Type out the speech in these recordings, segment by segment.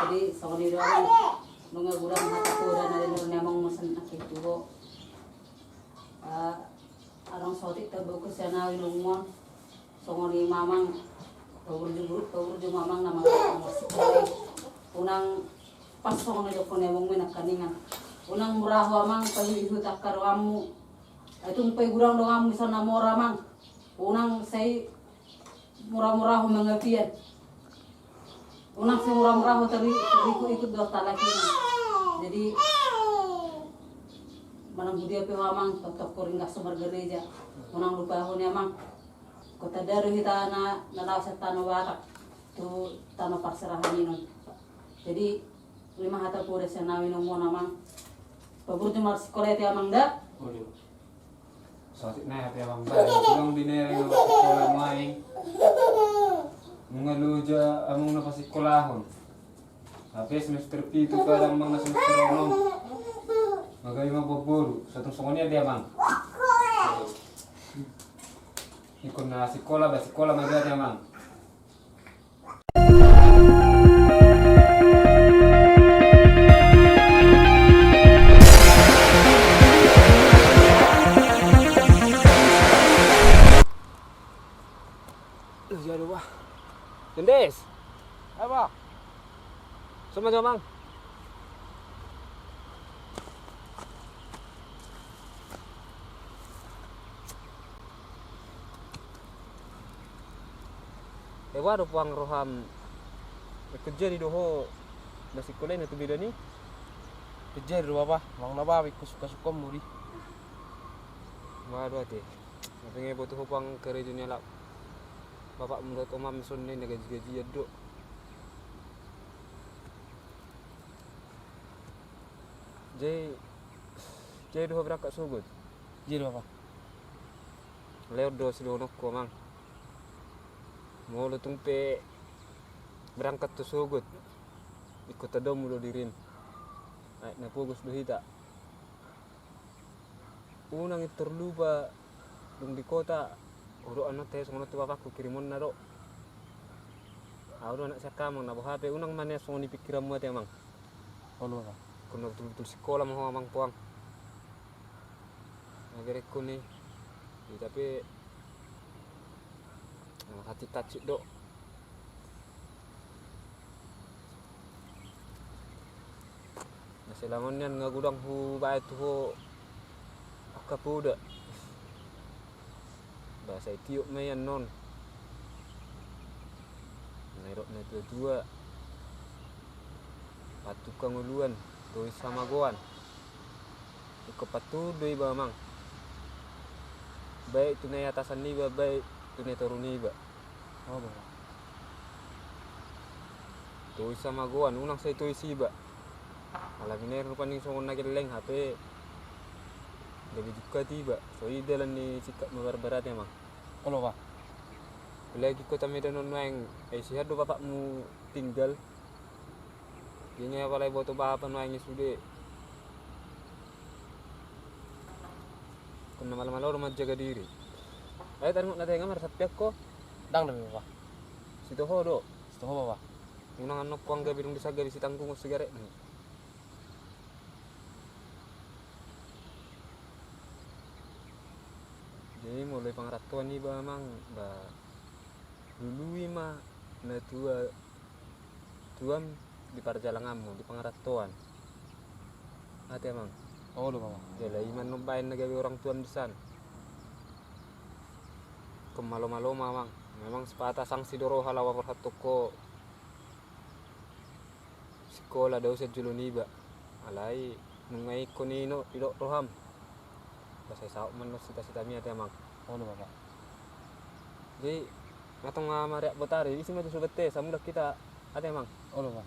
Jadi songoni doang nunga gurang mata kuda na dinur namang masan akituho. Arang sotik tabu kusana winungmon songoni mamang tawur ju mamang nama masik unang pas songoni dokon namang minakaningan. Unang muraho amang pahihu takar amu. Itong pay gurang dong amu sa namora mang. Unang say murah-murah mengapian. Unang say murah-murah tari ikut dua talaki. Jadi manang budia pe mamang tetap koring sumber gereja. Unang lupa ho ni amang. Kota daru kita na nalaset tanah batak tu tanah parserahan ini. Jadi 5 hata pura sa nawin mo namang. Paburjo mar sekolah ti amang da. Sotik na hati abang bayi, kurang dinering na sekolah maing. Mengeluja among na pasikolahon. Tapi semester 7 kadang mang na semester 6. Magay mababuru, sa itong songonya di abang. Ikon na sekolah magay di abang. Aduh, wah. Dendes. Apa? Sama Mang. Ewa do puang roham. Kerja di doho. Nasi kulai na tubida ni. Kerja di bapa, mang napa aku suka-suka muri. Waduh ate. Napingi butuh puang kerja dunia lap. Bapak menurut omam sunni gaji-gaji yaduk. Jai doho berangkat sugut. Jadi bapa. Lewat do silonok ko mang. Mau tumpe berangkat tu sugut. Ikut tadom mulo dirin. Ay napugus do hita. Unang terlupa dong di kota. Uro ano tayo sa mga tuwak ko kirimon na ro. Uro anak siya kamang na HP unang manes mo ni pikiran mo tayo mang. Ono bapa. Kung betul-betul sekolah mo mang puang. Nagerek ko ni. Tapi hati touch do. Nasilangon yan nga gudang hu bayad ho akapuda. Bahasa Etiop mayan non. Nairok na dua patukang uluan, tuis sama goan. Iko patudoy ba mang. Baik tunai atasan ni ba, baik tunai turun ni ba. Oh bapa. Tuis sama goan, unang say tuis iba. Alam ini rupa ning songon na geleng HP. Gabi juga tiba, so idalan ni sikap mabar-barat ya mang. Ono bapa. Lagi ko kami danon maing, sihat do bapakmu tinggal. Ini apa lagi boto bapan maing sudah. Kena malam-malam rumah jaga diri. Ayo tadi nak tengok marah satpek ko. Dang demi bapa. Situ hodo. Setuju bapa. Unang anak kuang gabi dong disaga di sitangkung sigaret. Jadi mulai pangratuan ni ba mang ba dului mah na tuam di parjalanganmu di pangratuan. Ate mang. Oh bapa. Jala iman nubain na gabi orang tuan disan. Kemalo-malo mang. Memang sepatah sanksi doro halawa perhatu ko. Sekolah daw sa juluniba. Alai nungai ko nino ilo roham. Kasi sao man cita-cita mi ate mang. Ono bapa. Jadi matong mariak botari isi mah subete samudak kita ate mang. Ono bapa.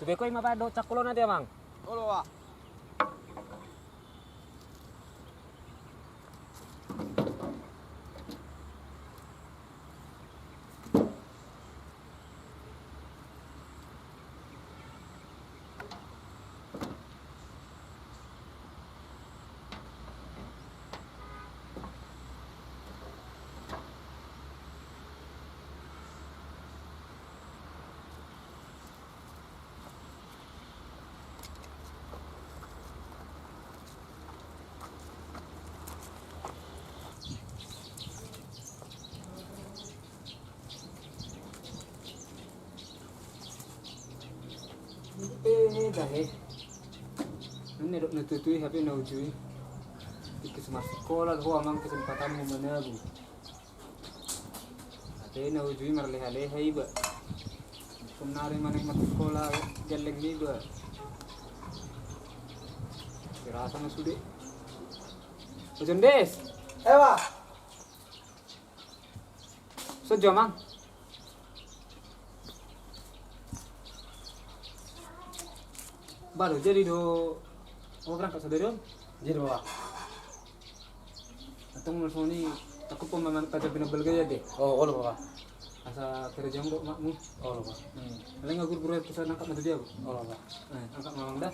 Tube ko mapado cakulon ate mang. Ono bapa. kita ini dok natutui tapi na ujui ikut masuk sekolah ho amang kesempatanmu menabu ate na ujui marleha-leha iba kumnari maneng masuk sekolah geleng iba dirasa na sude Ujon des Ewa. sojo mang baru jadi do mau berangkat sudah dong Jadi Bapak. atau mau ni aku pemain kaca pinabel gaya deh Oh, Bapak. asa kerja mbok makmu Bapak. paling aku buru pesan angkat mata dia Bapak. angkat mamang dah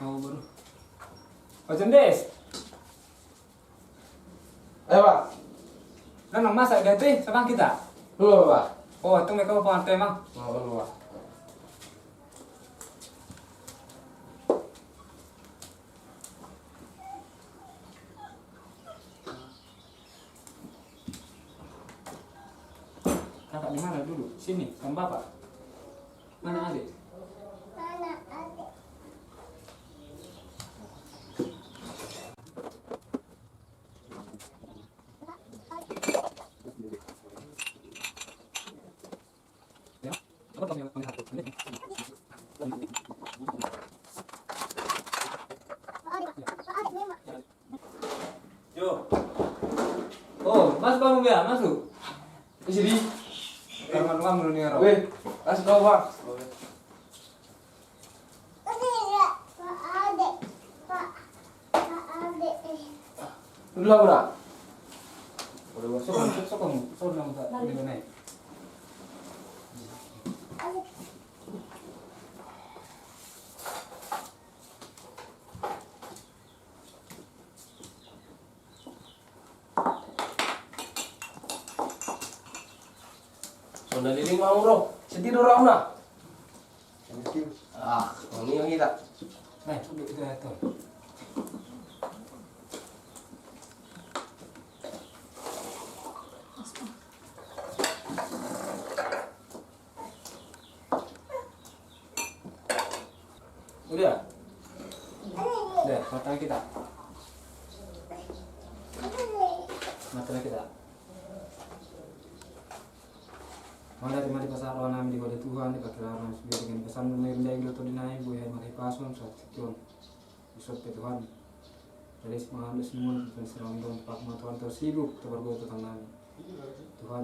mau baru Ojon des Ewa. nang masak gate sama kita Dulu Bapak. oh itu mereka mau pantai mang Oh, Bapak. kakak di mana dulu sini sama bapak mana adik ya apa kamu yang satu Yo. oh mas kamu ya masuk Di sini. kamar kamu nih Ro. Weh, kasih tahu Bang. Dulu lah, Bro. Sokong nang tak di mana? Sudah liling mau Bro. Sedih orang na. Ah, ini yang kita. Nah, duduk itu ya tuh. Udah. Udah, mata kita. Mata kita. Mala di mari pasar wana mi di kode Tuhan di kakiraran sebiar dengan pesan menerima yang lo dinai bu ya mari pasun saat sekian isot pe Tuhan dari semangat semua dan serang dong pak Tuhan tersibuk terberbuat tentang nami Tuhan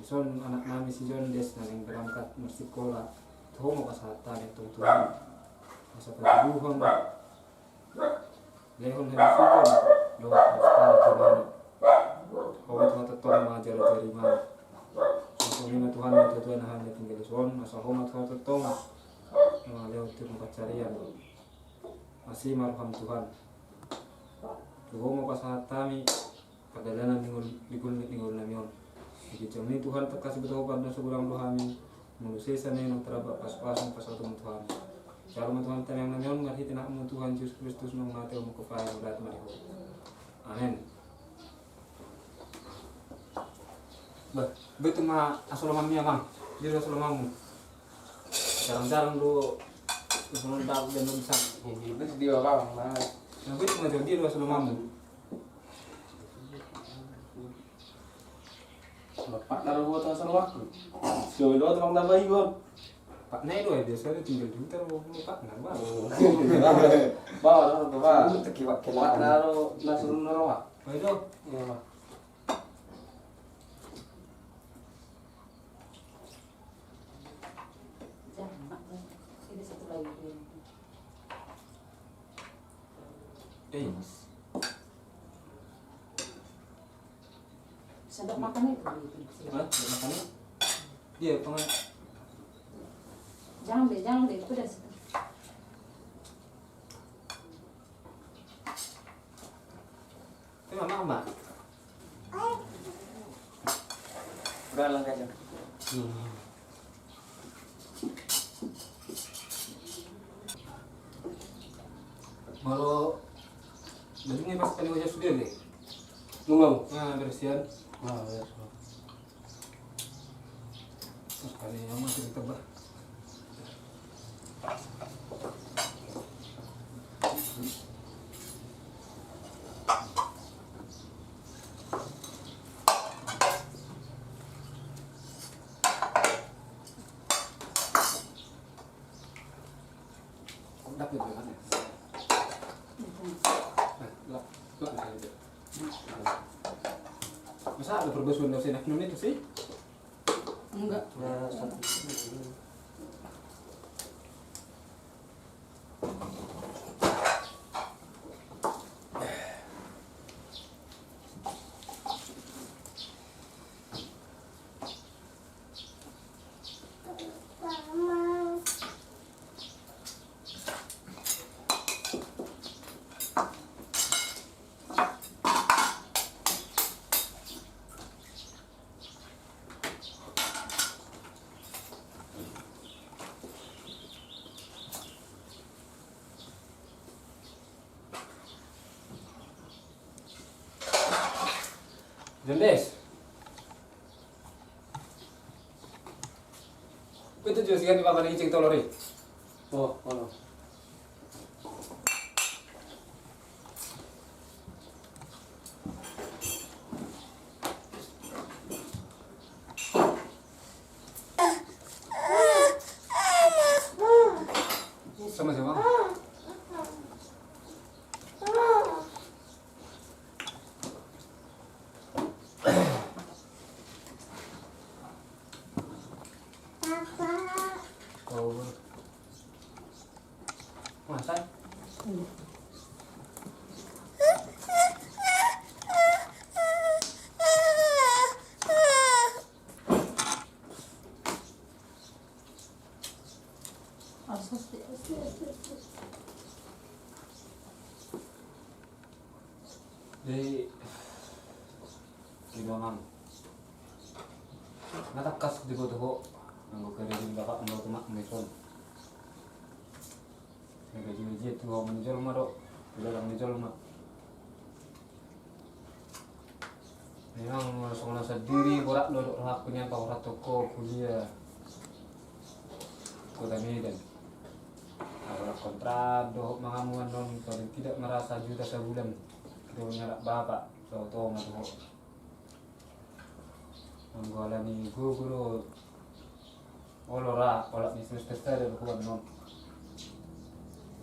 Son anak nami si John des yang berangkat mesti sekolah tuh mau kesehatan itu Tuhan masa pertubuhan lehon hari sukan doa sekarang Tuhan kau Tuhan tetap mengajar dari mana Tuhan Tuhan hanya tinggal di son asal hormat Tuhan tetong lewat itu pencarian masih marham Tuhan Tuhan mau kesehatan perjalanan minggu namion di jam ini Tuhan terkasih bertobat dan sebulan dohami manusia sana yang terabak pas-pasan pasal Tuhan Shalom Tuhan yang namion ngerti tinakmu Tuhan Yesus Kristus mengamati umu kefaya berat mariho amin. Betul mah asal mamnya bang, dia asal mamu. Jarang-jarang lu sebelum tahu dan lu bisa. Ini itu sedih Bang. Nah, Yang betul mah dia asal mamu. Bapak naruh buat asal waktu. Jauh doang Bang tambah ibu. Pak Nay doa dia saya tinggal di hutan mau pak nggak mau. Bawa tuh Pak. Tekiwak Bapak naruh nasurun naruh Pak. Baik Iya Pak. Ini satu lagi. Sendok makan itu. makannya dia pengen Jangan deh, itu udah. itu mama. Udah lah aja. Kalau Jadi ini pas kali wajah sudah deh. Nunggu. Nah, bersihan. Ah, ya. Terus kali yang masih ditebak. Dapat juga kan ya? Lah aja. Masa ada perbasuhan dari enak itu sih? Enggak. Ya, satu. Jendes. Itu juga sih kan di papan icing tolori. Oh, oh. Sama-sama. Oh. Masa? Jadi gimana? Natakas di bodoh nanggo kerja bapak nanggo temak meson. Gaji tuh mau menjual mah dok, bilang menjual mah. Memang langsung sendiri borak dodok haknya kau toko kuliah. Kota Medan. Kalau kontrak doh mengamuan non paling tidak merasa juta sebulan. Kita nyarap bapak, tahu mah doh. Mengalami guru olora olah bisnis testar dan kuat non.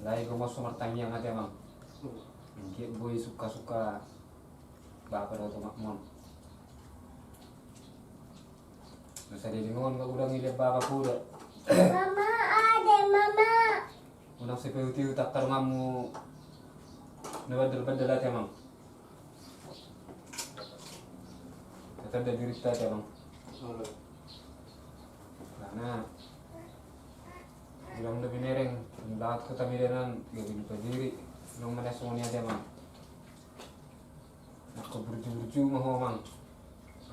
Lai gua masuk martangi yang ada mang. Mungkin boy suka bapak atau makmon. Masa dia dengon gak udah ngilihat bapak kuda. Mama ada mama. Unang si PUT takar ngamu nabadal-badal aja mang. Tetap ada dirita aja mang. Karena bilang lebih nereng, lahat ko tamidanan, gawin pa diri, nung manasong niya aja mang. Nakaburju-burju mo mang.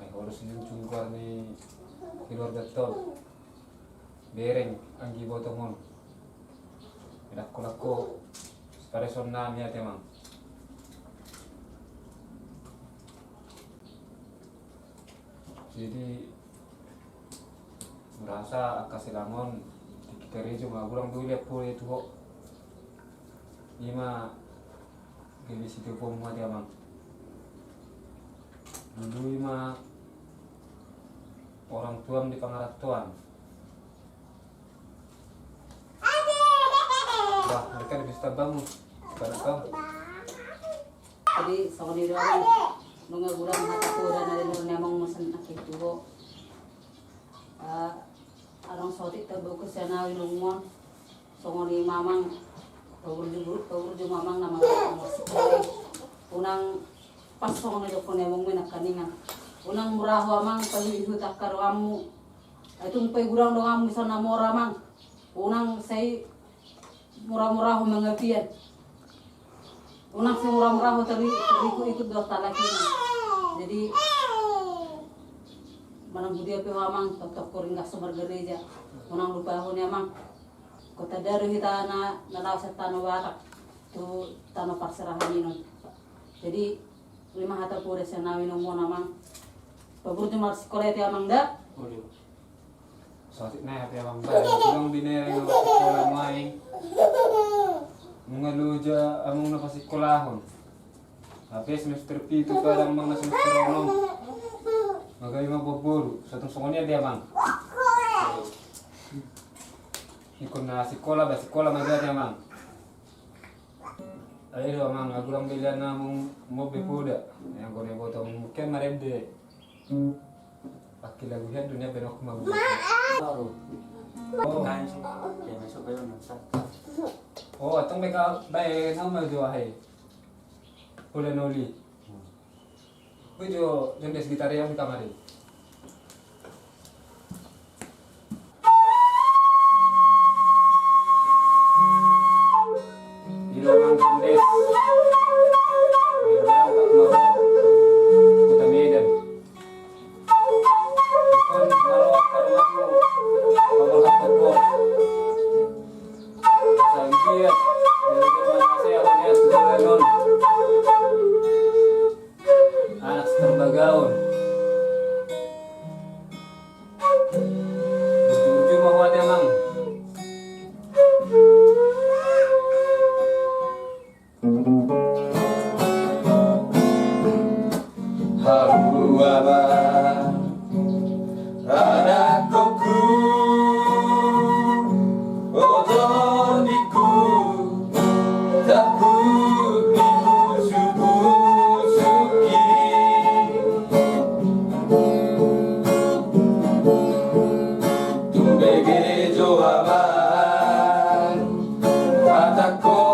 Ay harus yung chungkar ni keluarga to. Bereng ang giboto mon. Lako pareson na niya aja mang. Jadi merasa akasilangon kita cuma kurang dulu lihat pula itu kok lima dari situ pun mati amang dulu lima orang tuam di pangarat tuan wah mereka lebih bangun pada kau Jadi sa kanila rin, nung agurang hatakuran na rin rin namang masan nakituho. Arang sotik tabo ko siya na inungmon. So ngoni mamang, tawur ju mamang na mga sikay. Unang paso ko nito ko namang minakaningan. Unang muraho amang palihutak karuamu. Itong paigurang dong amu isa na mora mang. Unang say murah-murah mga piyan. Unang si murah-murah tari ikut dua talaki. Jadi manang budia pe mamang tetap ko rin sa gereja. Unang lupa ho niya mang. Kota dari kita na nalaw sa tanah batak tu tanah parserahan ini. Jadi 5 hata pura siya namin nung mo namang paborito mo sekolah ti amang da. Boleh. Sotik na hati abang ba. Kulang binere ng sekolah maing. Mga luja among napasikolahon. Tapi semester 7 pa lang mga semester 1. Magay mababuro. Sa itong sungon niya di amang. Ikon na sekolah ba sekolah magay di amang. Ayo amang aku lang bilihan na mong mobe puda. Yang ko rin botong mungkin marende. Pakai lagu ya dunia benok mau. Baru. Oh. Kain sih. Ya masuk kayo nasa. Oh, atong may ka bay nama jo ay. Pula noli. Bujo jendes gitar yang di kamar. Di ruangan jendes. Kota Medan. Ikon marawat karuanmu. Pabal pokok. Sangkiat. Dari mana saya punya sudah anak seterbagaun. Ujung-ujung mau ada emang. Haru abang anakku otoniku takut dibusuki tumbege joaban kataku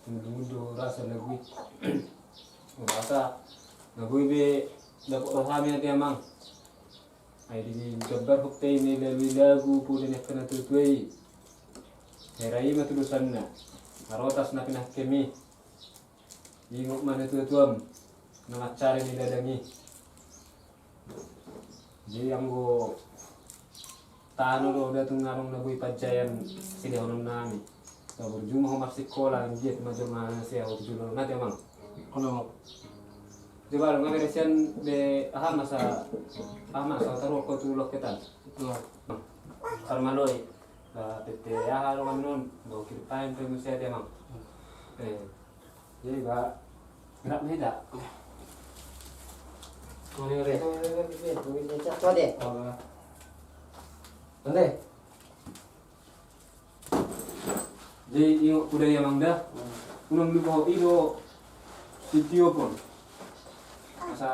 mudo rasa lagui rasa lagui be dapat rohani ati amang ai di gambar hukte ini lagu pun ini kena tutuai herai matulusanna arotas na pinakemi ingok mana tuam nama cari ni dadangi jadi yang go tano do datung ngarong nagui pajayan sini honam nami tabur juma ho masih sekolah ngiet major mana sia ho tujuh nanti amang Ono coba lo ngaberesian de masa taruh ko tulok ketan no. karmaloi tete lo manon do kirpain pe musia de mang jadi ba gerak meda Ini re. Cakap deh. Ande. jadi iyo budaya mangda unang lupa ido sitio pun masa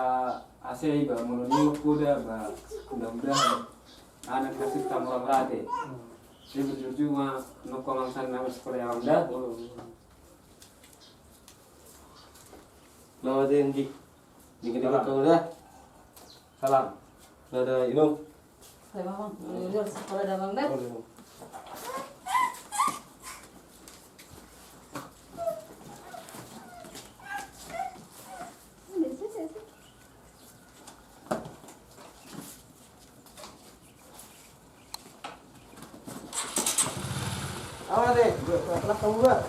ase iba mononio kuda ba mudah-mudahan anak kasih tamu rate jadi berjujur noko mangsan nama sekolah yang mangda Bawa din di. Dikit-dikit kau dah. salam Ada inum. Saya mamang, jujur sekolah damang dah. Apa deh? Kelas kamu gak?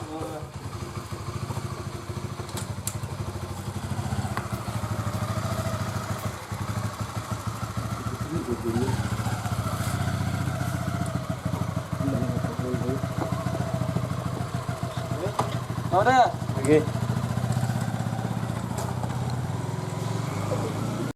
Kau dah? oke